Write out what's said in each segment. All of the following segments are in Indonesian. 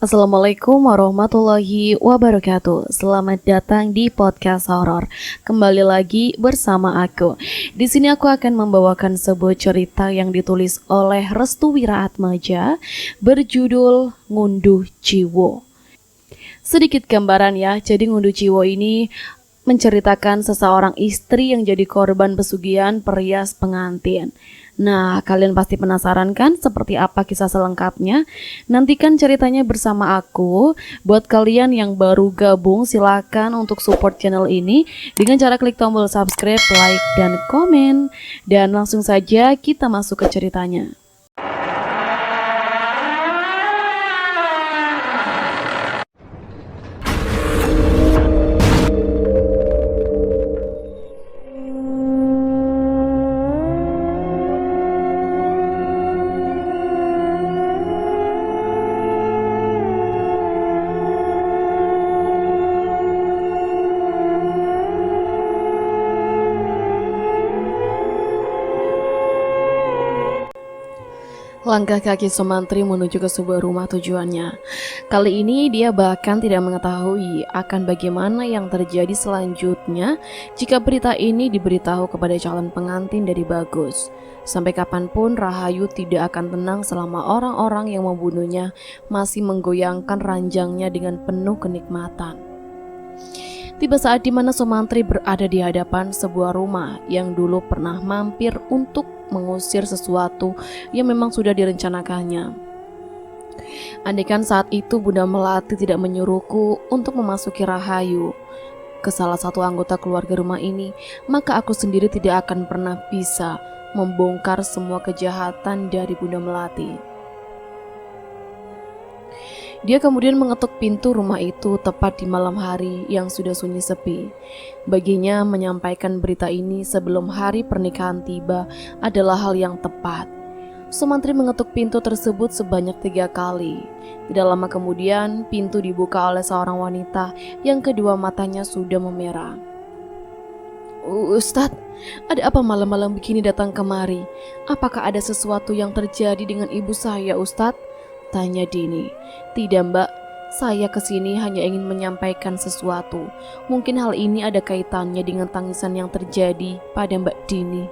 Assalamualaikum warahmatullahi wabarakatuh. Selamat datang di podcast horor. Kembali lagi bersama aku. Di sini aku akan membawakan sebuah cerita yang ditulis oleh Restu Wiraatmaja berjudul Ngunduh Jiwo. Sedikit gambaran ya. Jadi Ngunduh Jiwo ini menceritakan seseorang istri yang jadi korban pesugihan perias pengantin. Nah, kalian pasti penasaran kan seperti apa kisah selengkapnya? Nantikan ceritanya bersama aku. Buat kalian yang baru gabung, silakan untuk support channel ini dengan cara klik tombol subscribe, like, dan komen. Dan langsung saja kita masuk ke ceritanya. Langkah kaki Sumantri menuju ke sebuah rumah tujuannya. Kali ini dia bahkan tidak mengetahui akan bagaimana yang terjadi selanjutnya jika berita ini diberitahu kepada calon pengantin dari Bagus. Sampai kapanpun Rahayu tidak akan tenang selama orang-orang yang membunuhnya masih menggoyangkan ranjangnya dengan penuh kenikmatan. Tiba saat dimana Sumantri berada di hadapan sebuah rumah yang dulu pernah mampir untuk mengusir sesuatu yang memang sudah direncanakannya. Andaikan saat itu Bunda Melati tidak menyuruhku untuk memasuki Rahayu ke salah satu anggota keluarga rumah ini, maka aku sendiri tidak akan pernah bisa membongkar semua kejahatan dari Bunda Melati. Dia kemudian mengetuk pintu rumah itu tepat di malam hari yang sudah sunyi sepi. Baginya menyampaikan berita ini sebelum hari pernikahan tiba adalah hal yang tepat. Sumantri mengetuk pintu tersebut sebanyak 3 kali. Tidak lama kemudian pintu dibuka oleh seorang wanita yang kedua matanya sudah memerah. Ustadz, ada apa malam-malam begini datang kemari? Apakah ada sesuatu yang terjadi dengan ibu saya, Ustadz? Tanya Dini. Tidak mbak, saya kesini hanya ingin menyampaikan sesuatu. Mungkin hal ini ada kaitannya dengan tangisan yang terjadi pada Mbak Dini.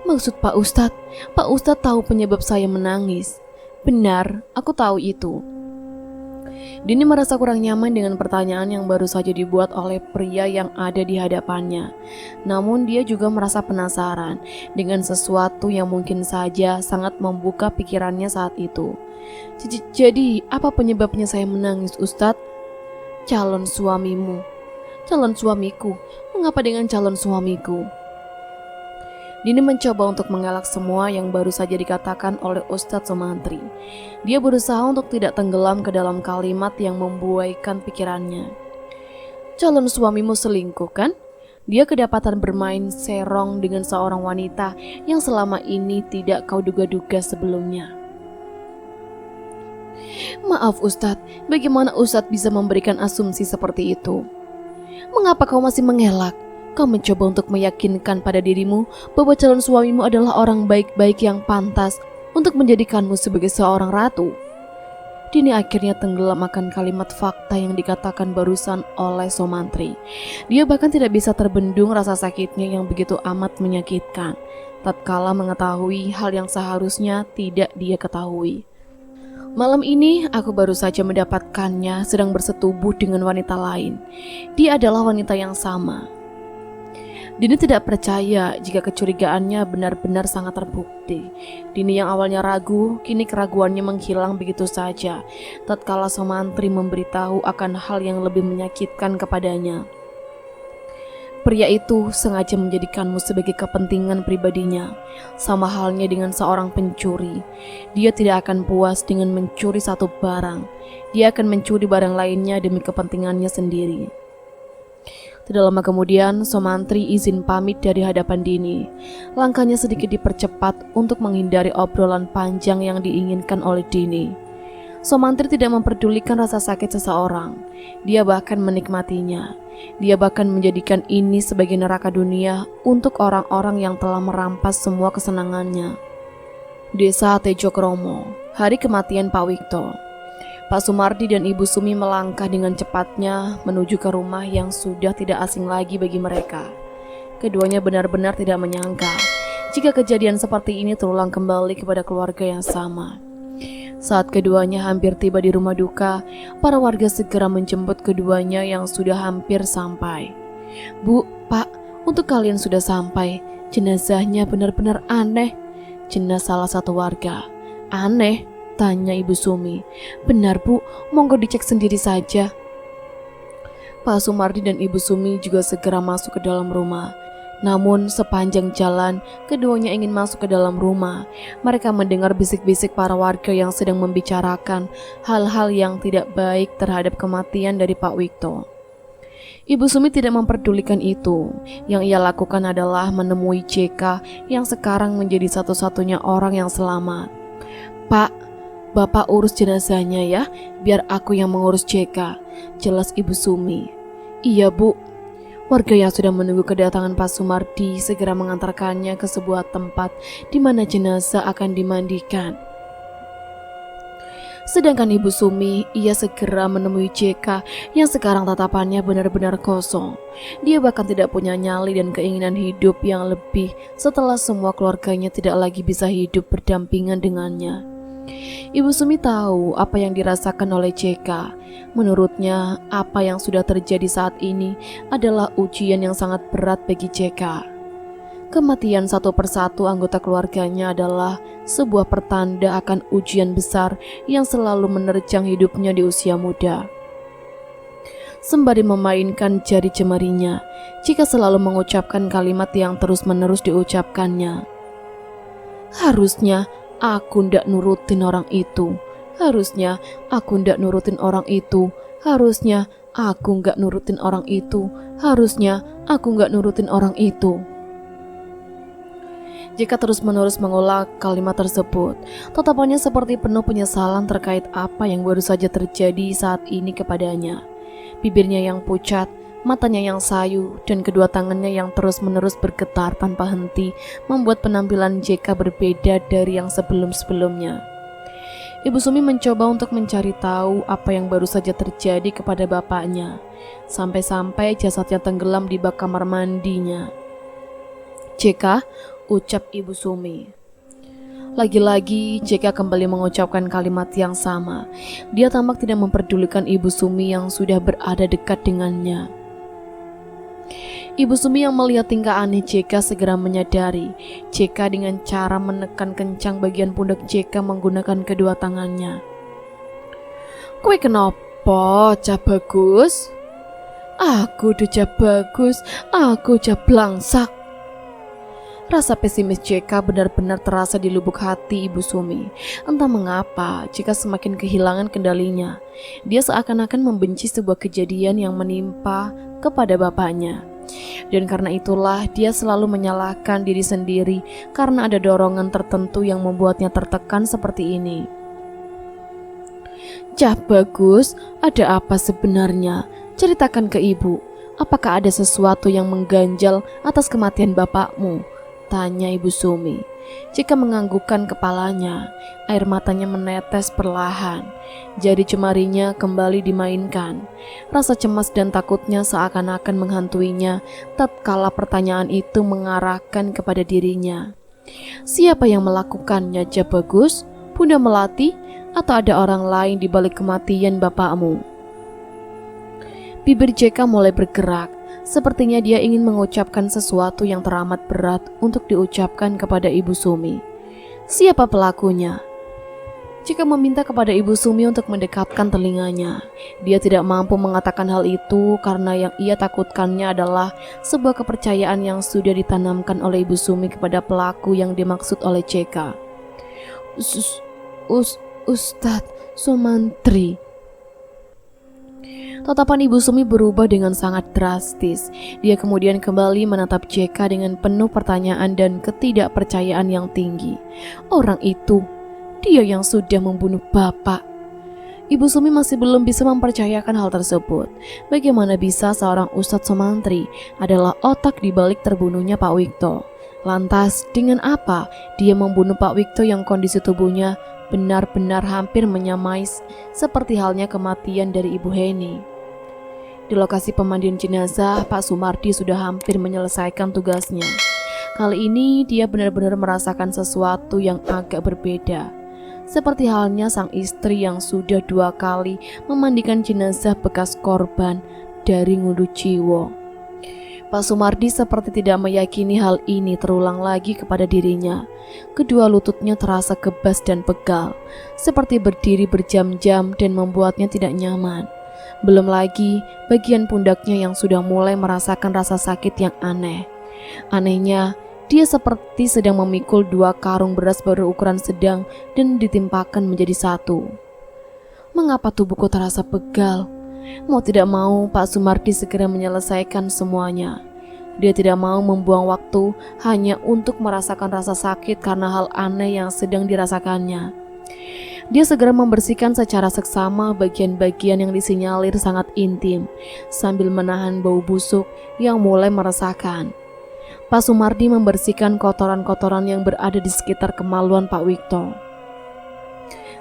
Maksud Pak Ustadz tahu penyebab saya menangis. Benar, aku tahu itu. Dini merasa kurang nyaman dengan pertanyaan yang baru saja dibuat oleh pria yang ada di hadapannya. Namun dia juga merasa penasaran dengan sesuatu yang mungkin saja sangat membuka pikirannya saat itu. Jadi apa penyebabnya saya menangis, Ustadz? Calon suamimu. Calon suamiku. Mengapa dengan calon suamiku? Dini mencoba untuk mengelak semua yang baru saja dikatakan oleh Ustadz Sumantri. Dia berusaha untuk tidak tenggelam ke dalam kalimat yang membuaikan pikirannya. Calon suamimu selingkuh kan? Dia kedapatan bermain serong dengan seorang wanita yang selama ini tidak kau duga-duga sebelumnya. Maaf Ustadz, bagaimana Ustadz bisa memberikan asumsi seperti itu? Mengapa kau masih mengelak? Kau mencoba untuk meyakinkan pada dirimu bahwa calon suamimu adalah orang baik-baik yang pantas untuk menjadikanmu sebagai seorang ratu. Dini akhirnya tenggelam akan kalimat fakta yang dikatakan barusan oleh Sumantri. Dia bahkan tidak bisa terbendung rasa sakitnya yang begitu amat menyakitkan, tatkala mengetahui hal yang seharusnya tidak dia ketahui. Malam ini aku baru saja mendapatkannya sedang bersetubuh dengan wanita lain. Dia adalah wanita yang sama. Dini tidak percaya jika kecurigaannya benar-benar sangat terbukti. Dini yang awalnya ragu, kini keraguannya menghilang begitu saja tatkala Sumantri memberitahu akan hal yang lebih menyakitkan kepadanya. Pria itu sengaja menjadikanmu sebagai kepentingan pribadinya. Sama halnya dengan seorang pencuri. Dia tidak akan puas dengan mencuri satu barang. Dia akan mencuri barang lainnya demi kepentingannya sendiri. Tidak lama kemudian, Sumantri izin pamit dari hadapan Dini. Langkahnya sedikit dipercepat untuk menghindari obrolan panjang yang diinginkan oleh Dini. Sumantri tidak memperdulikan rasa sakit seseorang. Dia bahkan menikmatinya. Dia bahkan menjadikan ini sebagai neraka dunia untuk orang-orang yang telah merampas semua kesenangannya. Desa Tejokromo, hari kematian Pak Wikto. Pak Sumardi dan Ibu Sumi melangkah dengan cepatnya menuju ke rumah yang sudah tidak asing lagi bagi mereka. Keduanya benar-benar tidak menyangka jika kejadian seperti ini terulang kembali kepada keluarga yang sama. Saat keduanya hampir tiba di rumah duka, para warga segera menjemput keduanya yang sudah hampir sampai. "Bu, Pak, untuk kalian sudah sampai. Jenazahnya benar-benar aneh," jenas salah satu warga. "Aneh?" tanya Ibu Sumi. "Benar, Bu, monggo dicek sendiri saja." Pak Sumardi dan Ibu Sumi juga segera masuk ke dalam rumah. Namun sepanjang jalan, keduanya ingin masuk ke dalam rumah. Mereka mendengar bisik-bisik para warga yang sedang membicarakan hal-hal yang tidak baik terhadap kematian dari Pak Wikto. Ibu Sumi tidak memperdulikan itu. Yang ia lakukan adalah menemui JK yang sekarang menjadi satu-satunya orang yang selamat. "Pak, Bapak urus jenazahnya ya, biar aku yang mengurus JK," jelas Ibu Sumi. "Iya, Bu." Warga yang sudah menunggu kedatangan Pak Sumardi segera mengantarkannya ke sebuah tempat di mana jenazah akan dimandikan. Sedangkan Ibu Sumi, ia segera menemui JK yang sekarang tatapannya benar-benar kosong. Dia bahkan tidak punya nyali dan keinginan hidup yang lebih setelah semua keluarganya tidak lagi bisa hidup berdampingan dengannya. Ibu Sumi tahu apa yang dirasakan oleh JK. Menurutnya, apa yang sudah terjadi saat ini adalah ujian yang sangat berat bagi JK. Kematian satu persatu anggota keluarganya adalah sebuah pertanda akan ujian besar yang selalu menerjang hidupnya di usia muda. Sembari memainkan jari jemarinya, JK selalu mengucapkan kalimat yang terus-menerus diucapkannya. "Harusnya aku ndak nurutin orang itu. Harusnya aku ndak nurutin orang itu. Harusnya aku nggak nurutin orang itu. Harusnya aku nggak nurutin orang itu." Jika terus-menerus mengulang kalimat tersebut, tatapannya seperti penuh penyesalan terkait apa yang baru saja terjadi saat ini kepadanya. Bibirnya yang pucat, matanya yang sayu, dan kedua tangannya yang terus-menerus bergetar tanpa henti membuat penampilan JK berbeda dari yang sebelum-sebelumnya. Ibu Sumi mencoba untuk mencari tahu apa yang baru saja terjadi kepada bapaknya, sampai-sampai jasadnya tenggelam di bak kamar mandinya. "JK," ucap Ibu Sumi. Lagi-lagi JK kembali mengucapkan kalimat yang sama. Dia tampak tidak memperdulikan Ibu Sumi yang sudah berada dekat dengannya. Ibu Sumi yang melihat tingkah aneh JK segera menyadari JK dengan cara menekan kencang bagian pundak JK menggunakan kedua tangannya. "Kowe kenapa, Cah Bagus?" "Aku udah Cah Bagus, aku Cah Blangsak." Rasa pesimis JK benar-benar terasa di lubuk hati Ibu Sumi. Entah mengapa, JK semakin kehilangan kendalinya. Dia seakan-akan membenci sebuah kejadian yang menimpa kepada bapaknya. Dan karena itulah dia selalu menyalahkan diri sendiri karena ada dorongan tertentu yang membuatnya tertekan seperti ini. "Cah Bagus, ada apa sebenarnya? Ceritakan ke ibu. Apakah ada sesuatu yang mengganjal atas kematian bapakmu?" tanya Ibu Sumi. JK menganggukkan kepalanya. Air matanya menetes perlahan. Jari jemarinya kembali dimainkan. Rasa cemas dan takutnya seakan-akan menghantuinya tatkala pertanyaan itu mengarahkan kepada dirinya. "Siapa yang melakukannya, Cah Bagus? Bunda Melati? Atau ada orang lain di balik kematian bapakmu?" Bibir JK mulai bergerak. Sepertinya dia ingin mengucapkan sesuatu yang teramat berat untuk diucapkan kepada Ibu Sumi. Siapa pelakunya? JK meminta kepada Ibu Sumi untuk mendekatkan telinganya. Dia tidak mampu mengatakan hal itu karena yang ia takutkannya adalah sebuah kepercayaan yang sudah ditanamkan oleh Ibu Sumi kepada pelaku yang dimaksud oleh JK. Ustadz Sumantri." Tatapan Ibu Sumi berubah dengan sangat drastis. Dia kemudian kembali menatap JK dengan penuh pertanyaan dan ketidakpercayaan yang tinggi. "Orang itu, dia yang sudah membunuh bapak." Ibu Sumi masih belum bisa mempercayakan hal tersebut. Bagaimana bisa seorang Ustadz Sumantri adalah otak di balik terbunuhnya Pak Wikto? Lantas dengan apa dia membunuh Pak Wikto yang kondisi tubuhnya benar-benar hampir menyamai seperti halnya kematian dari Ibu Heni. Di lokasi pemandian jenazah, Pak Sumardi sudah hampir menyelesaikan tugasnya. Kali ini dia benar-benar merasakan sesuatu yang agak berbeda. Seperti halnya sang istri yang sudah 2 kali memandikan jenazah bekas korban dari Ngunduh Jiwo. Pak Sumardi seperti tidak meyakini hal ini terulang lagi kepada dirinya. Kedua lututnya terasa kebas dan pegal, seperti berdiri berjam-jam dan membuatnya tidak nyaman. Belum lagi bagian pundaknya yang sudah mulai merasakan rasa sakit yang aneh. Anehnya, dia seperti sedang memikul 2 karung beras berukuran sedang dan ditimpakan menjadi 1. Mengapa tubuhku terasa pegal? Mau tidak mau, Pak Sumardi segera menyelesaikan semuanya. Dia tidak mau membuang waktu hanya untuk merasakan rasa sakit karena hal aneh yang sedang dirasakannya. Dia segera membersihkan secara seksama bagian-bagian yang disinyalir sangat intim, sambil menahan bau busuk yang mulai meresahkan. Pak Sumardi membersihkan kotoran-kotoran yang berada di sekitar kemaluan Pak Wikto.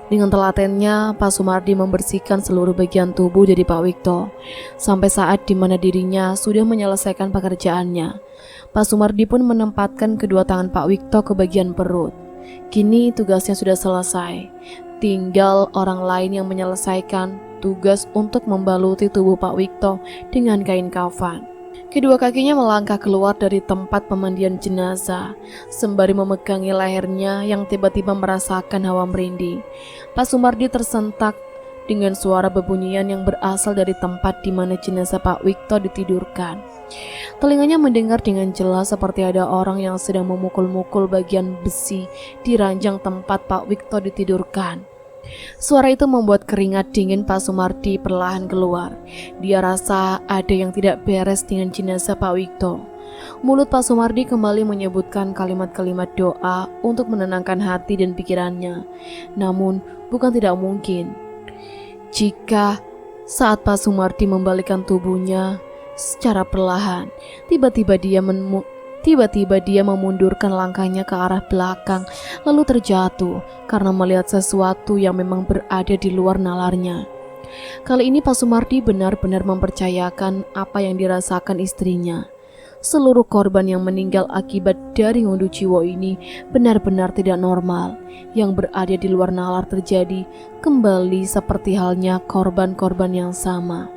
Dengan telatennya, Pak Sumardi membersihkan seluruh bagian tubuh dari Pak Wikto, sampai saat di mana dirinya sudah menyelesaikan pekerjaannya. Pak Sumardi pun menempatkan kedua tangan Pak Wikto ke bagian perut. Kini tugasnya sudah selesai. Tinggal orang lain yang menyelesaikan tugas untuk membaluti tubuh Pak Wikto dengan kain kafan. Kedua kakinya melangkah keluar dari tempat pemandian jenazah, sembari memegangi lehernya yang tiba-tiba merasakan hawa merinding. Pak Sumardi tersentak dengan suara bebunyian yang berasal dari tempat di mana jenazah Pak Wikto ditidurkan. Telinganya mendengar dengan jelas seperti ada orang yang sedang memukul-mukul bagian besi di ranjang tempat Pak Wikto ditidurkan. Suara itu membuat keringat dingin Pak Sumardi perlahan keluar. Dia rasa ada yang tidak beres dengan jenazah Pak Wikto. Mulut Pak Sumardi kembali menyebutkan kalimat-kalimat doa untuk menenangkan hati dan pikirannya. Namun bukan tidak mungkin jika saat Pak Sumardi membalikkan tubuhnya secara perlahan, tiba-tiba dia memundurkan langkahnya ke arah belakang, lalu terjatuh karena melihat sesuatu yang memang berada di luar nalarnya. Kali ini Pak Sumardi benar-benar mempercayakan apa yang dirasakan istrinya. Seluruh korban yang meninggal akibat dari Ngunduh Jiwo ini benar-benar tidak normal. Yang berada di luar nalar terjadi kembali seperti halnya korban-korban yang sama.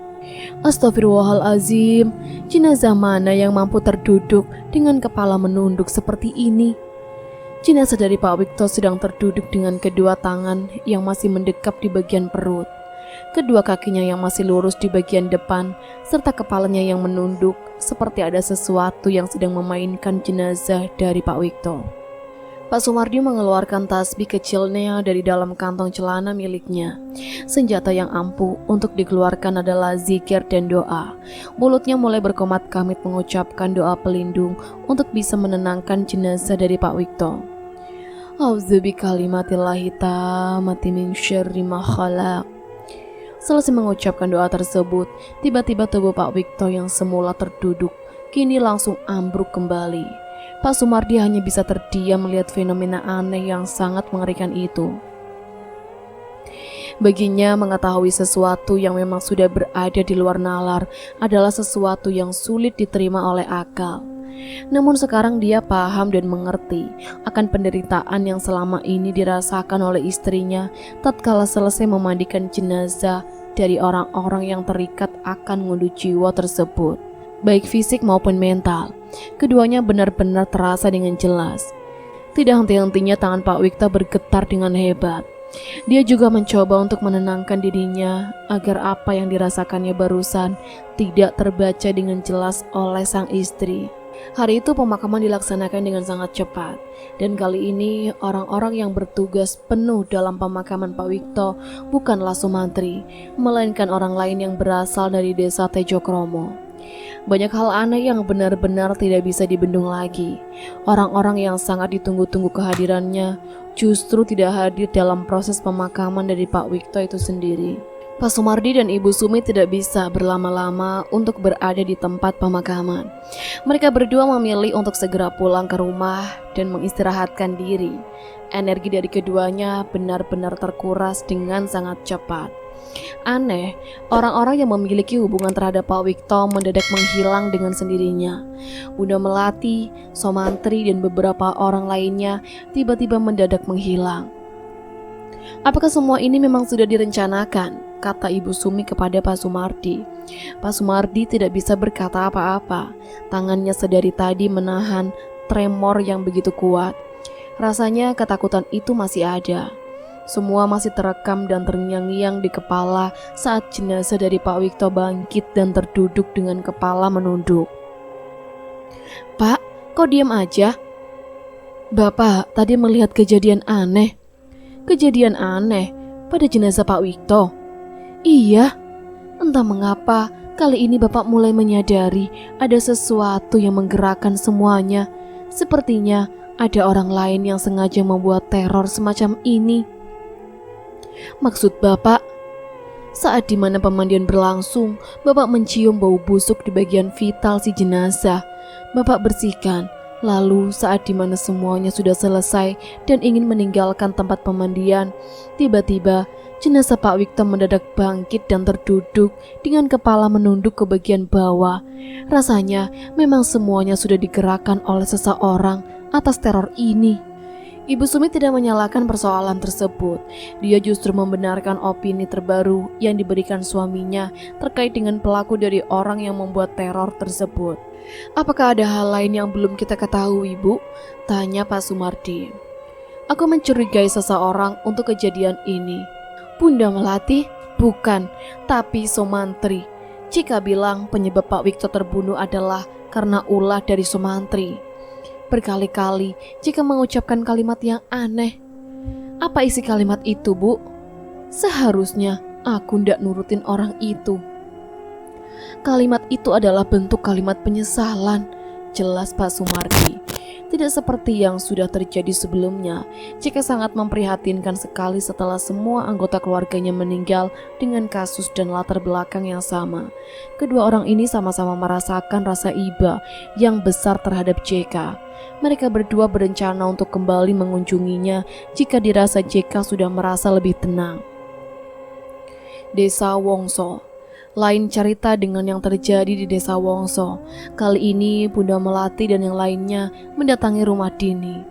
Astagfirullahalazim, jenazah mana yang mampu terduduk dengan kepala menunduk seperti ini? Jenazah dari Pak Wikto sedang terduduk dengan kedua tangan yang masih mendekap di bagian perut, kedua kakinya yang masih lurus di bagian depan, serta kepalanya yang menunduk seperti ada sesuatu yang sedang memainkan jenazah dari Pak Wikto. Pak Sumardi mengeluarkan tasbih kecilnya dari dalam kantong celana miliknya. Senjata yang ampuh untuk dikeluarkan adalah zikir dan doa. Mulutnya mulai berkomat-kamit mengucapkan doa pelindung untuk bisa menenangkan jenazah dari Pak Wikto. A'udzu bikalimatillahi tammati min syarri ma khalaq. Selesai mengucapkan doa tersebut, tiba-tiba tubuh Pak Wikto yang semula terduduk kini langsung ambruk kembali. Pak Sumardi hanya bisa terdiam melihat fenomena aneh yang sangat mengerikan itu. Baginya mengetahui sesuatu yang memang sudah berada di luar nalar adalah sesuatu yang sulit diterima oleh akal. Namun sekarang dia paham dan mengerti akan penderitaan yang selama ini dirasakan oleh istrinya tatkala selesai memandikan jenazah dari orang-orang yang terikat akan Ngunduh Jiwo tersebut. Baik fisik maupun mental, keduanya benar-benar terasa dengan jelas. Tidak henti-hentinya tangan Pak Wikto bergetar dengan hebat. Dia juga mencoba untuk menenangkan dirinya agar apa yang dirasakannya barusan tidak terbaca dengan jelas oleh sang istri. Hari itu pemakaman dilaksanakan dengan sangat cepat, dan kali ini orang-orang yang bertugas penuh dalam pemakaman Pak Wikto bukanlah Sumantri, melainkan orang lain yang berasal dari desa Tejokromo. Banyak hal aneh yang benar-benar tidak bisa dibendung lagi. Orang-orang yang sangat ditunggu-tunggu kehadirannya justru tidak hadir dalam proses pemakaman dari Pak Wikto itu sendiri. Pak Sumardi dan Ibu Sumi tidak bisa berlama-lama untuk berada di tempat pemakaman. Mereka berdua memilih untuk segera pulang ke rumah dan mengistirahatkan diri. Energi dari keduanya benar-benar terkuras dengan sangat cepat. Aneh, orang-orang yang memiliki hubungan terhadap Pak Wikto mendadak menghilang dengan sendirinya. Bunda Melati, Somantri, dan beberapa orang lainnya tiba-tiba mendadak menghilang. Apakah semua ini memang sudah direncanakan? Kata Ibu Sumi kepada Pak Sumardi. Pak Sumardi tidak bisa berkata apa-apa. Tangannya sedari tadi menahan tremor yang begitu kuat. Rasanya ketakutan itu masih ada. Semua masih terekam dan terngiang-ngiang di kepala saat jenazah dari Pak Wikto bangkit dan terduduk dengan kepala menunduk. Pak, kok diam aja? Bapak tadi melihat kejadian aneh. Kejadian aneh pada jenazah Pak Wikto. Iya, entah mengapa kali ini Bapak mulai menyadari ada sesuatu yang menggerakkan semuanya. Sepertinya ada orang lain yang sengaja membuat teror semacam ini. Maksud Bapak, saat dimana pemandian berlangsung, Bapak mencium bau busuk di bagian vital si jenazah. Bapak bersihkan. Lalu saat dimana semuanya sudah selesai dan ingin meninggalkan tempat pemandian, tiba-tiba jenazah Pak Wikto mendadak bangkit dan terduduk dengan kepala menunduk ke bagian bawah. Rasanya memang semuanya sudah digerakkan oleh seseorang atas teror ini. Ibu Sumi tidak menyalahkan persoalan tersebut. Dia justru membenarkan opini terbaru yang diberikan suaminya terkait dengan pelaku dari orang yang membuat teror tersebut. Apakah ada hal lain yang belum kita ketahui, Bu? Tanya Pak Sumardi. Aku mencurigai seseorang untuk kejadian ini. Bunda Melati? Bukan, tapi Somantri. Cika bilang penyebab Pak Wikto terbunuh adalah karena ulah dari Somantri. Berkali-kali Cika mengucapkan kalimat yang aneh. Apa isi kalimat itu, Bu? Seharusnya aku ndak nurutin orang itu. Kalimat itu adalah bentuk kalimat penyesalan, jelas Pak Sumardi. Tidak seperti yang sudah terjadi sebelumnya. Cika sangat memprihatinkan sekali setelah semua anggota keluarganya meninggal dengan kasus dan latar belakang yang sama. Kedua orang ini sama-sama merasakan rasa iba yang besar terhadap JK. Mereka berdua berencana untuk kembali mengunjunginya jika dirasa JK sudah merasa lebih tenang. Desa Wongso. Lain cerita dengan yang terjadi di Desa Wongso. Kali ini Bunda Melati dan yang lainnya mendatangi rumah Dini.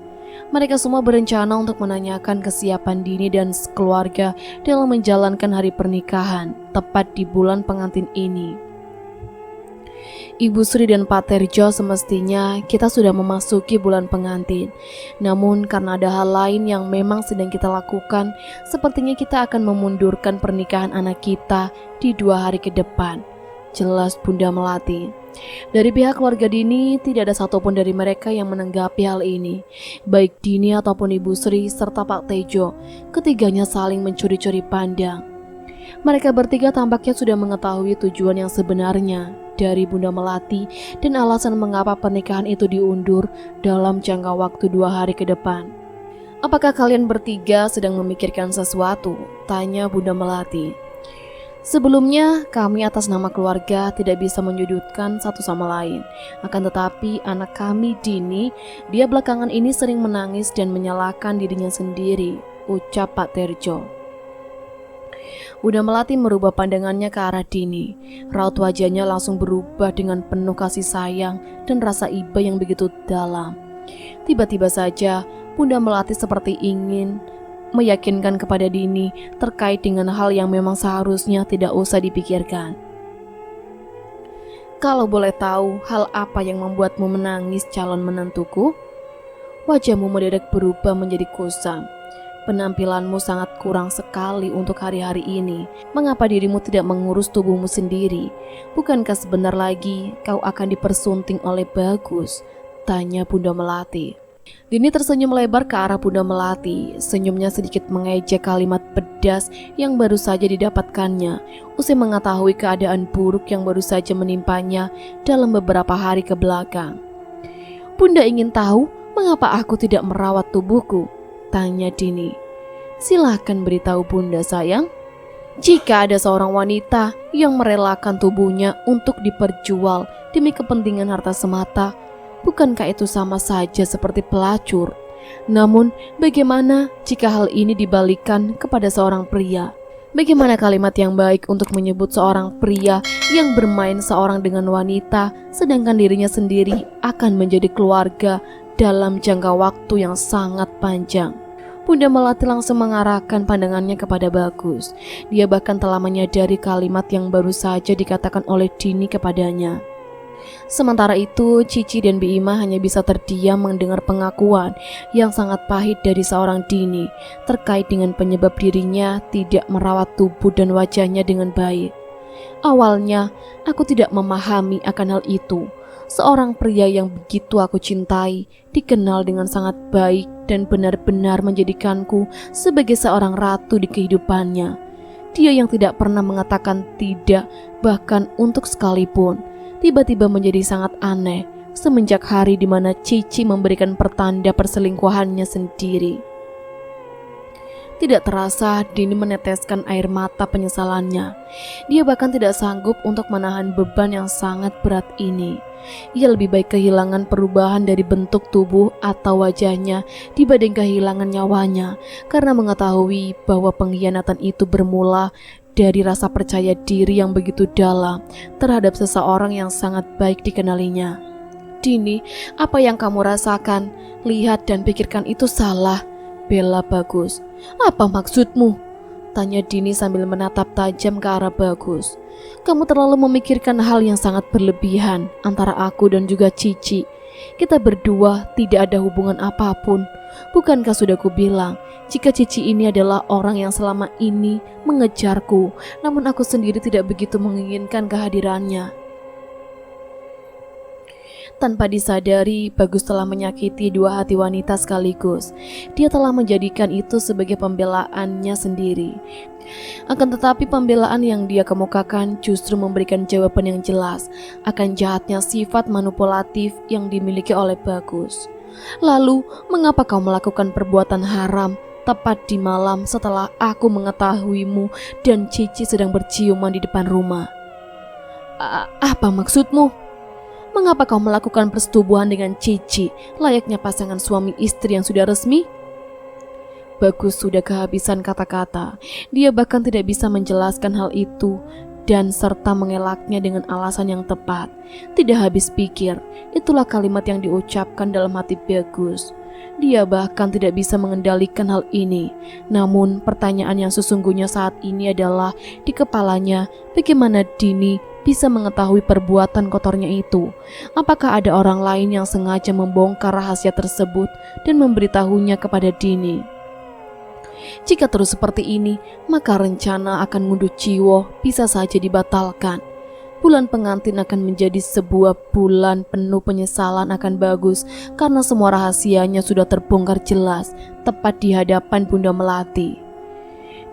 Mereka semua berencana untuk menanyakan kesiapan Dini dan keluarga dalam menjalankan hari pernikahan tepat di bulan pengantin ini. Ibu Sri dan Pak Terjo, semestinya kita sudah memasuki bulan pengantin. Namun karena ada hal lain yang memang sedang kita lakukan, sepertinya kita akan memundurkan pernikahan anak kita di 2 hari ke depan, jelas Bunda Melati. Dari pihak keluarga Dini, tidak ada satupun dari mereka yang menanggapi hal ini. Baik Dini ataupun Ibu Sri serta Pak Tejo, ketiganya saling mencuri-curi pandang. Mereka bertiga tampaknya sudah mengetahui tujuan yang sebenarnya dari Bunda Melati dan alasan mengapa pernikahan itu diundur dalam jangka waktu 2 hari ke depan. Apakah kalian bertiga sedang memikirkan sesuatu? Tanya Bunda Melati. Sebelumnya, kami atas nama keluarga tidak bisa menyudutkan satu sama lain. Akan tetapi anak kami Dini, dia belakangan ini sering menangis dan menyalahkan dirinya sendiri, ucap Pak Terjo. Bunda Melati merubah pandangannya ke arah Dini. Raut wajahnya langsung berubah dengan penuh kasih sayang dan rasa iba yang begitu dalam. Tiba-tiba saja Bunda Melati seperti ingin meyakinkan kepada Dini terkait dengan hal yang memang seharusnya tidak usah dipikirkan. Kalau boleh tahu, hal apa yang membuatmu menangis, calon menantuku? Wajahmu mendadak berubah menjadi kusam. Penampilanmu sangat kurang sekali untuk hari-hari ini. Mengapa dirimu tidak mengurus tubuhmu sendiri? Bukankah sebentar lagi kau akan dipersunting oleh Bagus? Tanya Bunda Melati. Dini tersenyum lebar ke arah Bunda Melati. Senyumnya sedikit mengejek kalimat pedas yang baru saja didapatkannya usai mengetahui keadaan buruk yang baru saja menimpanya dalam beberapa hari ke belakang. Bunda ingin tahu mengapa aku tidak merawat tubuhku? Tanya Dini. Silahkan beritahu Bunda sayang. Jika ada seorang wanita yang merelakan tubuhnya untuk diperjual demi kepentingan harta semata, bukankah itu sama saja seperti pelacur? Namun, bagaimana jika hal ini dibalikan kepada seorang pria? Bagaimana kalimat yang baik untuk menyebut seorang pria yang bermain seorang dengan wanita, sedangkan dirinya sendiri akan menjadi keluarga dalam jangka waktu yang sangat panjang? Bunda Melati langsung mengarahkan pandangannya kepada Bagus. Dia bahkan telah menyadari kalimat yang baru saja dikatakan oleh Dini kepadanya. Sementara itu, Cici dan Bima hanya bisa terdiam mendengar pengakuan yang sangat pahit dari seorang Dini terkait dengan penyebab dirinya tidak merawat tubuh dan wajahnya dengan baik. Awalnya, aku tidak memahami akan hal itu. Seorang pria yang begitu aku cintai, dikenal dengan sangat baik dan benar-benar menjadikanku sebagai seorang ratu di kehidupannya. Dia yang tidak pernah mengatakan tidak, bahkan untuk sekalipun. Tiba-tiba menjadi sangat aneh semenjak hari di mana Cici memberikan pertanda perselingkuhannya sendiri. Tidak terasa Dini meneteskan air mata penyesalannya. Dia bahkan tidak sanggup untuk menahan beban yang sangat berat ini. Ia lebih baik kehilangan perubahan dari bentuk tubuh atau wajahnya dibanding kehilangan nyawanya, karena mengetahui bahwa pengkhianatan itu bermula dari rasa percaya diri yang begitu dalam terhadap seseorang yang sangat baik dikenalinya. Dini, apa yang kamu rasakan, lihat dan pikirkan itu salah, bela Bagus. Apa maksudmu? Tanya Dini sambil menatap tajam ke arah Bagus. Kamu terlalu memikirkan hal yang sangat berlebihan antara aku dan juga Cici. Kita berdua tidak ada hubungan apapun. Bukankah sudah kubilang, jika Cici ini adalah orang yang selama ini mengejarku, namun aku sendiri tidak begitu menginginkan kehadirannya. Tanpa disadari, Bagus telah menyakiti dua hati wanita sekaligus. Dia telah menjadikan itu sebagai pembelaannya sendiri. Akan tetapi pembelaan yang dia kemukakan justru memberikan jawaban yang jelas akan jahatnya sifat manipulatif yang dimiliki oleh Bagus. Lalu, mengapa kau melakukan perbuatan haram tepat di malam setelah aku mengetahuimu dan Cici sedang berciuman di depan rumah? Apa maksudmu? Mengapa kau melakukan persetubuhan dengan Cici layaknya pasangan suami istri yang sudah resmi? Bagus sudah kehabisan kata-kata. Dia bahkan tidak bisa menjelaskan hal itu dan serta mengelaknya dengan alasan yang tepat. Tidak habis pikir, itulah kalimat yang diucapkan dalam hati Bagus. Dia bahkan tidak bisa mengendalikan hal ini. Namun pertanyaan yang sesungguhnya saat ini adalah di kepalanya, bagaimana Dini bisa mengetahui perbuatan kotornya itu? Apakah ada orang lain yang sengaja membongkar rahasia tersebut dan memberitahunya kepada Dini? Jika terus seperti ini, maka rencana akan ngunduh Ciwo bisa saja dibatalkan. Bulan pengantin akan menjadi sebuah bulan penuh penyesalan akan Bagus karena semua rahasianya sudah terbongkar jelas tepat di hadapan Bunda Melati.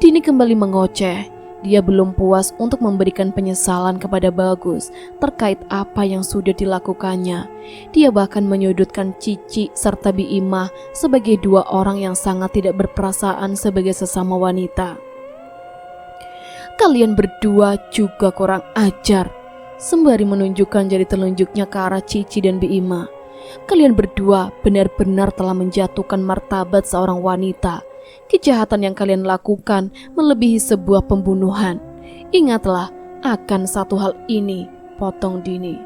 Dini kembali mengoceh. Dia belum puas untuk memberikan penyesalan kepada Bagus terkait apa yang sudah dilakukannya. Dia bahkan menyudutkan Cici serta Biimah sebagai dua orang yang sangat tidak berperasaan sebagai sesama wanita. Kalian berdua juga kurang ajar, sembari menunjukkan jari telunjuknya ke arah Cici dan Biimah. Kalian berdua benar-benar telah menjatuhkan martabat seorang wanita. Kejahatan yang kalian lakukan melebihi sebuah pembunuhan. Ingatlah akan satu hal ini, potong Dini.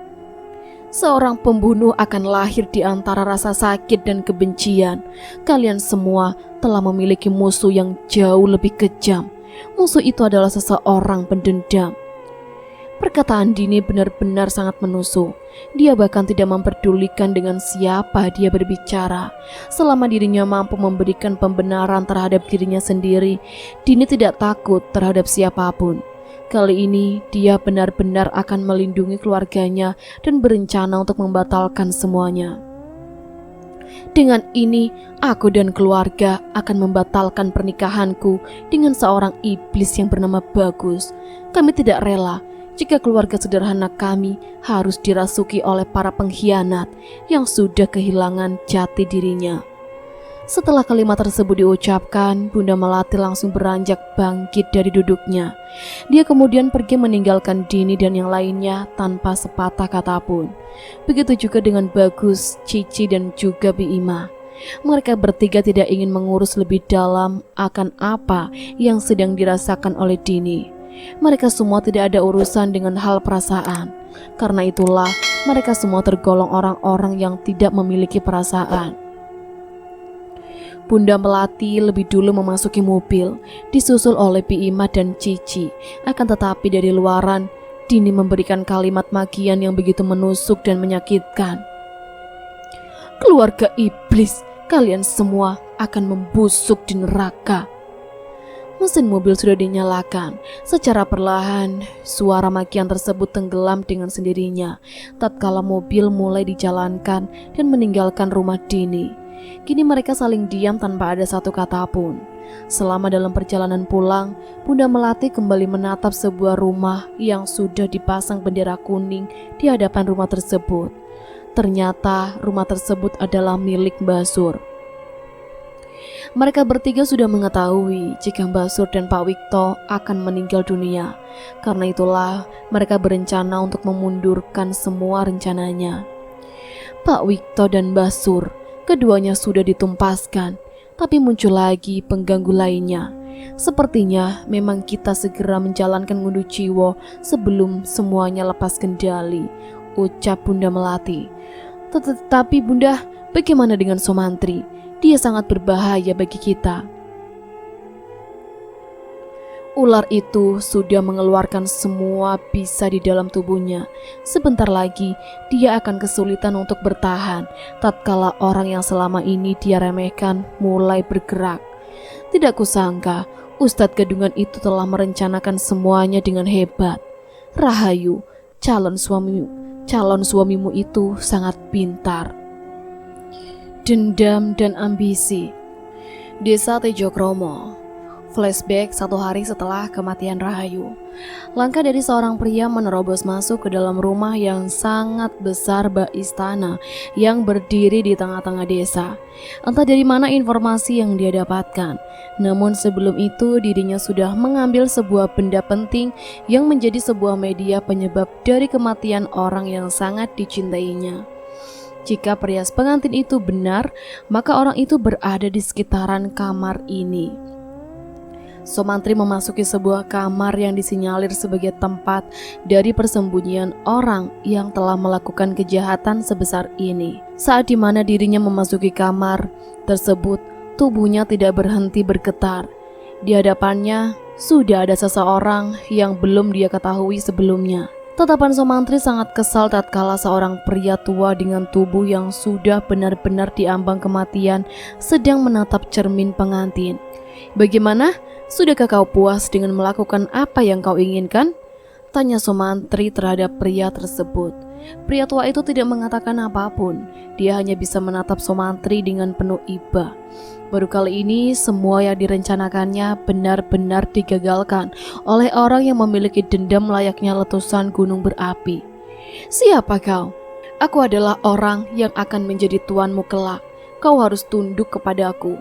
Seorang pembunuh akan lahir di antara rasa sakit dan kebencian. Kalian semua telah memiliki musuh yang jauh lebih kejam. Musuh itu adalah seseorang pendendam. Perkataan Dini benar-benar sangat menusuk. Dia bahkan tidak memperdulikan dengan siapa dia berbicara. Selama dirinya mampu memberikan pembenaran terhadap dirinya sendiri, Dini tidak takut terhadap siapapun. Kali ini dia benar-benar akan melindungi keluarganya dan berencana untuk membatalkan semuanya. Dengan ini, aku dan keluarga akan membatalkan pernikahanku dengan seorang iblis yang bernama Bagus. Kami tidak rela jika keluarga sederhana kami harus dirasuki oleh para pengkhianat yang sudah kehilangan jati dirinya. Setelah kalimat tersebut diucapkan, Bunda Melati langsung beranjak bangkit dari duduknya. Dia kemudian pergi meninggalkan Dini dan yang lainnya tanpa sepatah kata pun. Begitu juga dengan Bagus, Cici dan juga Bi Ima. Mereka bertiga tidak ingin mengurus lebih dalam akan apa yang sedang dirasakan oleh Dini. Mereka semua tidak ada urusan dengan hal perasaan. Karena itulah mereka semua tergolong orang-orang yang tidak memiliki perasaan. Bunda Melati lebih dulu memasuki mobil, disusul oleh Bi Ima dan Cici. Akan tetapi dari luaran, Dini memberikan kalimat makian yang begitu menusuk dan menyakitkan. "Keluarga iblis, kalian semua akan membusuk di neraka." Mesin mobil sudah dinyalakan. Secara perlahan, suara makian tersebut tenggelam dengan sendirinya tatkala mobil mulai dijalankan dan meninggalkan rumah Dini. Kini mereka saling diam tanpa ada satu kata pun. Selama dalam perjalanan pulang, Bunda Melati kembali menatap sebuah rumah yang sudah dipasang bendera kuning di hadapan rumah tersebut. Ternyata rumah tersebut adalah milik Mbah Sur. Mereka bertiga sudah mengetahui jika Mbah Sur dan Pak Wikto akan meninggal dunia. Karena itulah mereka berencana untuk memundurkan semua rencananya. Pak Wikto dan Mbah Sur, keduanya sudah ditumpaskan, tapi muncul lagi pengganggu lainnya. Sepertinya memang kita segera menjalankan ngunduh jiwa sebelum semuanya lepas kendali, ucap Bunda Melati. Tetapi Bunda, bagaimana dengan Somantri? Dia sangat berbahaya bagi kita. Ular itu sudah mengeluarkan semua bisa di dalam tubuhnya. Sebentar lagi dia akan kesulitan untuk bertahan tatkala orang yang selama ini dia remehkan mulai bergerak. Tidak kusangka Ustadz Gadungan itu telah merencanakan semuanya dengan hebat. Rahayu, calon suamimu itu sangat pintar. Dendam dan ambisi. Desa Tejokromo. Flashback 1 hari setelah kematian Rahayu. Langkah dari seorang pria menerobos masuk ke dalam rumah yang sangat besar bak istana yang berdiri di tengah-tengah desa. Entah dari mana informasi yang dia dapatkan. Namun sebelum itu dirinya sudah mengambil sebuah benda penting yang menjadi sebuah media penyebab dari kematian orang yang sangat dicintainya. Jika perias pengantin itu benar, maka orang itu berada di sekitaran kamar ini. Somantri memasuki sebuah kamar yang disinyalir sebagai tempat dari persembunyian orang yang telah melakukan kejahatan sebesar ini. Saat dimana dirinya memasuki kamar tersebut, tubuhnya tidak berhenti bergetar. Di hadapannya sudah ada seseorang yang belum dia ketahui sebelumnya. Tatapan Somantri sangat kesal tatkala seorang pria tua dengan tubuh yang sudah benar-benar diambang kematian sedang menatap cermin pengantin. "Bagaimana? Sudahkah kau puas dengan melakukan apa yang kau inginkan?" tanya Somantri terhadap pria tersebut. Pria tua itu tidak mengatakan apapun. Dia hanya bisa menatap Somantri dengan penuh iba. Baru kali ini semua yang direncanakannya benar-benar digagalkan oleh orang yang memiliki dendam layaknya letusan gunung berapi. "Siapa kau?" "Aku adalah orang yang akan menjadi tuanmu kelak. Kau harus tunduk kepadaku."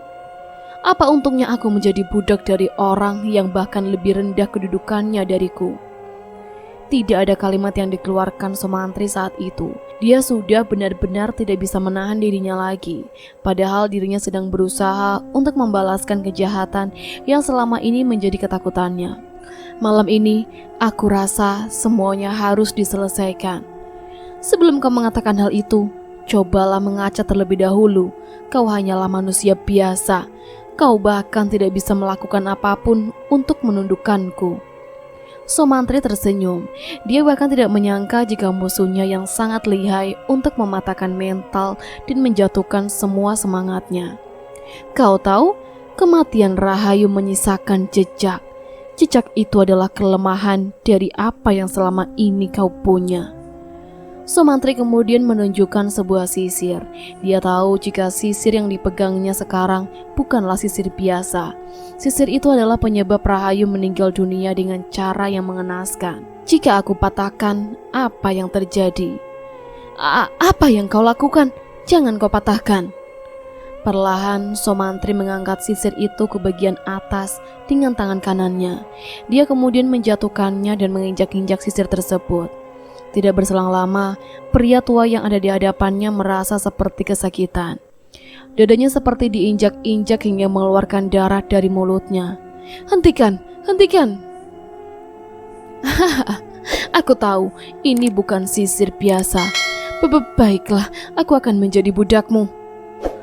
"Apa untungnya aku menjadi budak dari orang yang bahkan lebih rendah kedudukannya dariku?" Tidak ada kalimat yang dikeluarkan Somantri saat itu. Dia sudah benar-benar tidak bisa menahan dirinya lagi. Padahal dirinya sedang berusaha untuk membalaskan kejahatan yang selama ini menjadi ketakutannya. "Malam ini, aku rasa semuanya harus diselesaikan. Sebelum kau mengatakan hal itu, cobalah mengaca terlebih dahulu. Kau hanyalah manusia biasa. Kau bahkan tidak bisa melakukan apapun untuk menundukkanku." Somantri tersenyum. Dia bahkan tidak menyangka jika musuhnya yang sangat lihai untuk mematahkan mental dan menjatuhkan semua semangatnya. "Kau tahu, kematian Rahayu menyisakan jejak. Jejak itu adalah kelemahan dari apa yang selama ini kau punya." Somantri kemudian menunjukkan sebuah sisir. Dia tahu jika sisir yang dipegangnya sekarang bukanlah sisir biasa. Sisir itu adalah penyebab Rahayu meninggal dunia dengan cara yang mengenaskan. "Jika aku patahkan, apa yang terjadi?" Apa yang kau lakukan? Jangan kau patahkan." Perlahan Somantri mengangkat sisir itu ke bagian atas dengan tangan kanannya. Dia kemudian menjatuhkannya dan menginjak-injak sisir tersebut. Tidak berselang lama, pria tua yang ada di hadapannya merasa seperti kesakitan. Dadanya seperti diinjak-injak hingga mengeluarkan darah dari mulutnya. "Hentikan, hentikan!" "Aku tahu ini bukan sisir biasa. Baiklah, aku akan menjadi budakmu."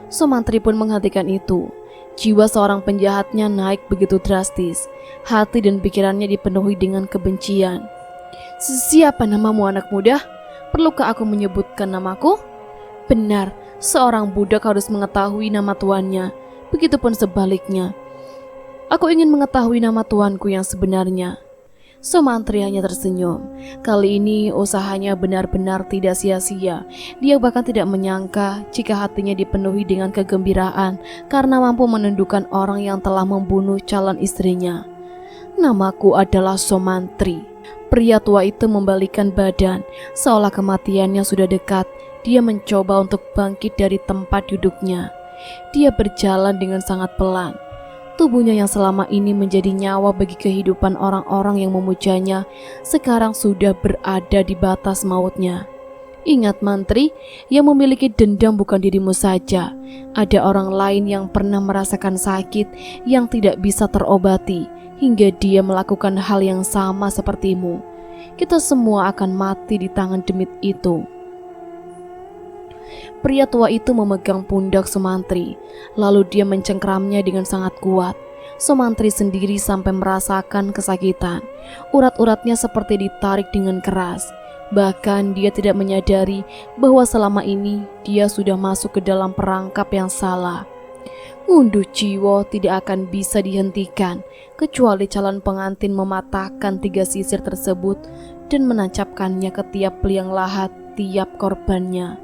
Somantri pun menghentikan itu. Jiwa seorang penjahatnya naik begitu drastis. Hati dan pikirannya dipenuhi dengan kebencian. "Siapa namamu, anak muda? Perlukah aku menyebutkan namaku?" "Benar, seorang budak harus mengetahui nama tuannya. Begitupun sebaliknya. Aku ingin mengetahui nama tuanku yang sebenarnya." Somantri hanya tersenyum. Kali ini usahanya benar-benar tidak sia-sia. Dia bahkan tidak menyangka jika hatinya dipenuhi dengan kegembiraan karena mampu menundukkan orang yang telah membunuh calon istrinya. "Namaku adalah Somantri." Pria tua itu membalikkan badan, seolah kematiannya sudah dekat. Dia mencoba untuk bangkit dari tempat duduknya. Dia berjalan dengan sangat pelan. Tubuhnya yang selama ini menjadi nyawa bagi kehidupan orang-orang yang memujanya, sekarang sudah berada di batas mautnya. "Ingat, Mantri, yang memiliki dendam bukan dirimu saja. Ada orang lain yang pernah merasakan sakit yang tidak bisa terobati, hingga dia melakukan hal yang sama sepertimu. Kita semua akan mati di tangan demit itu." Pria tua itu memegang pundak Somantri, lalu dia mencengkramnya dengan sangat kuat. Somantri sendiri sampai merasakan kesakitan. Urat-uratnya seperti ditarik dengan keras. Bahkan dia tidak menyadari bahwa selama ini dia sudah masuk ke dalam perangkap yang salah. Ngunduh jiwa tidak akan bisa dihentikan kecuali calon pengantin mematahkan 3 sisir tersebut dan menancapkannya ke tiap liang lahat tiap korbannya.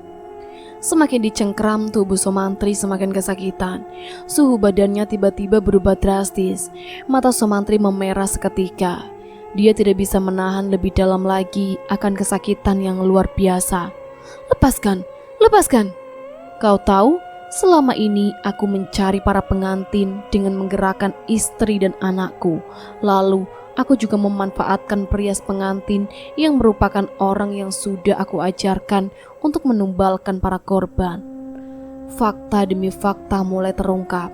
Semakin dicengkram, tubuh Somantri semakin kesakitan. Suhu badannya tiba-tiba berubah drastis. Mata Somantri memerah seketika. Dia tidak bisa menahan lebih dalam lagi akan kesakitan yang luar biasa. "Lepaskan, lepaskan! Kau tahu, selama ini aku mencari para pengantin dengan menggerakkan istri dan anakku. Lalu aku juga memanfaatkan perias pengantin yang merupakan orang yang sudah aku ajarkan untuk menumbalkan para korban." Fakta demi fakta mulai terungkap.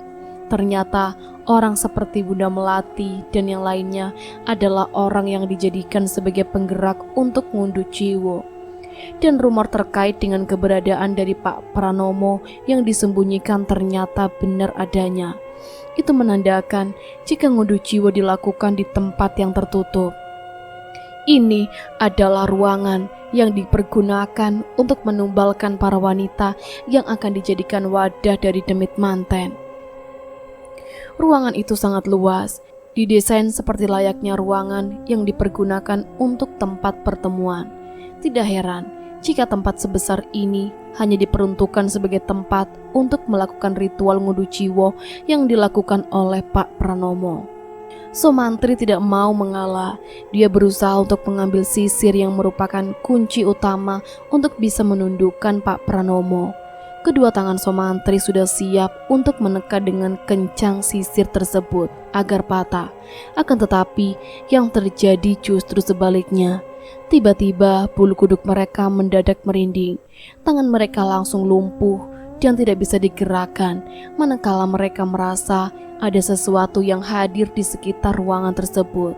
Ternyata orang seperti Bunda Melati dan yang lainnya adalah orang yang dijadikan sebagai penggerak untuk ngunduh jiwa. Dan rumor terkait dengan keberadaan dari Pak Pranomo yang disembunyikan ternyata benar adanya. Itu menandakan jika ngunduh jiwa dilakukan di tempat yang tertutup. Ini adalah ruangan yang dipergunakan untuk menumbalkan para wanita yang akan dijadikan wadah dari demit manten. Ruangan itu sangat luas, didesain seperti layaknya ruangan yang dipergunakan untuk tempat pertemuan. Tidak heran jika tempat sebesar ini hanya diperuntukkan sebagai tempat untuk melakukan ritual ngunduh jiwa yang dilakukan oleh Pak Pranomo. Somantri tidak mau mengalah. Dia berusaha untuk mengambil sisir yang merupakan kunci utama untuk bisa menundukkan Pak Pranomo. Kedua tangan Somantri sudah siap untuk menekan dengan kencang sisir tersebut agar patah. Akan tetapi yang terjadi justru sebaliknya. Tiba-tiba bulu kuduk mereka mendadak merinding. Tangan mereka langsung lumpuh dan tidak bisa digerakkan, manakala mereka merasa ada sesuatu yang hadir di sekitar ruangan tersebut.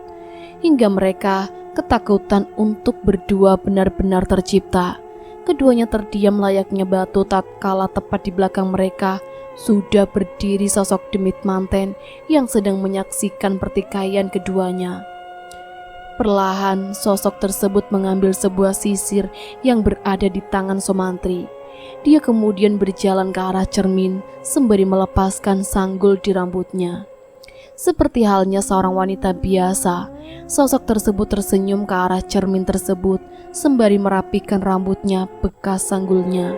Hingga mereka ketakutan untuk berdua benar-benar tercipta. Keduanya terdiam layaknya batu tatkala tepat di belakang mereka sudah berdiri sosok demit manten yang sedang menyaksikan pertikaian keduanya. Perlahan sosok tersebut mengambil sebuah sisir yang berada di tangan Somantri. Dia kemudian berjalan ke arah cermin sembari melepaskan sanggul di rambutnya. Seperti halnya seorang wanita biasa, sosok tersebut tersenyum ke arah cermin tersebut sembari merapikan rambutnya bekas sanggulnya.